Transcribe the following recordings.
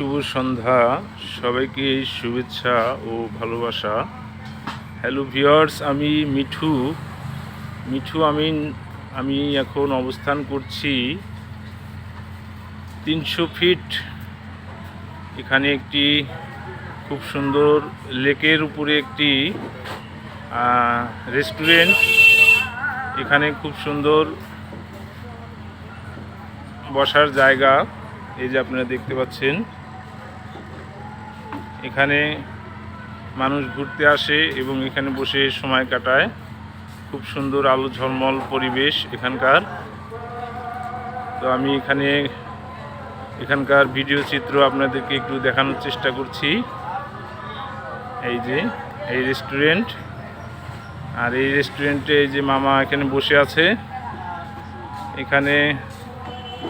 শুভ সন্ধ্যা, সবাইকে শুভেচ্ছা ও ভালোবাসা। হ্যালো ভিউয়ার্স, আমি মিঠু আমিন। আমি এখন অবস্থান করছি 300 ফিট। এখানে একটি খুব সুন্দর লেকের উপরে একটি রেস্টুরেন্ট। এখানে খুব সুন্দর বসার জায়গা, এই যে আপনারা দেখতে পাচ্ছেন। এখানে মানুষ ঘুরতে আসে এবং এখানে বসে সময় কাটায়। খুব সুন্দর আলো ঝলমল পরিবেশ এখানকার। তো আমি এখানকার ভিডিও চিত্র আপনাদেরকে একটু দেখানোর চেষ্টা করছি। এই যে এই রেস্টুরেন্ট, আর এই রেস্টুরেন্টে এই যে মামা এখানে বসে আছে। এখানে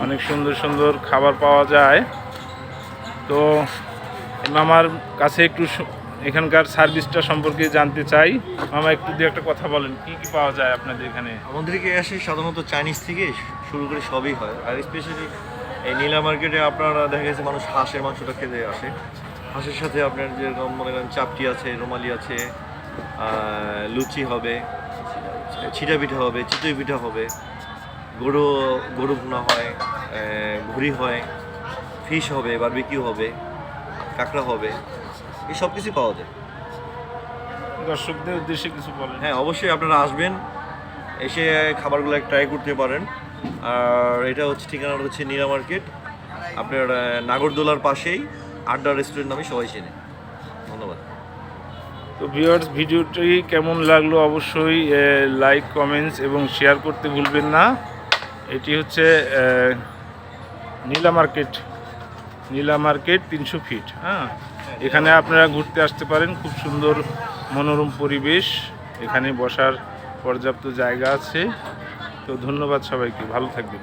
অনেক সুন্দর সুন্দর খাবার পাওয়া যায়। তো মামার কাছে একটু এখানকার সার্ভিসটা সম্পর্কে জানতে চাই। মামা, একটু দিয়ে একটা কথা বলেন, কি কি পাওয়া যায় আপনাদের এখানে? আমাদেরকে আসে সাধারণত চাইনিজ থেকে শুরু করে সবই হয়, আর স্পেশালি এই নীলা মার্কেটে আপনারা দেখা গেছে মানুষ হাঁসের মাংসটা খেতে আসে। হাঁসের সাথে আপনার যেরকম মনে করেন চাপটি আছে, রুমালি আছে, লুচি হবে, ছিটা পিঠা হবে, চিতই পিঠা হবে, গরু ভুনা হয়, ভুড়ি হয়, ফিশ হবে, বারবিকিউ হবে, কাঁকড়া হবে, এই সব কিছু পাওয়া যায়। দর্শকদের উদ্দেশ্যে কিছু বলেন। হ্যাঁ, অবশ্যই আপনারা আসবেন, এসে খাবারগুলো ট্রাই করতে পারেন। আর এটা হচ্ছে ঠিকানাটা হচ্ছে নীলা মার্কেট, আপনার নাগরদোলার পাশেই আড্ডা রেস্টুরেন্ট নামে সবাই চেনে। ধন্যবাদ। তো ভিউয়ার্স, ভিডিওটি কেমন লাগলো অবশ্যই লাইক, কমেন্টস এবং শেয়ার করতে ভুলবেন না। এটি হচ্ছে নীলা মার্কেট 300 ফিট। এখানে আপনারা ঘুরতে আসতে পারেন। খুব সুন্দর মনোরম পরিবেশ, এখানে বসার পর্যাপ্ত জায়গা আছে। তো ধন্যবাদ সবাইকে, ভালো থাকবেন।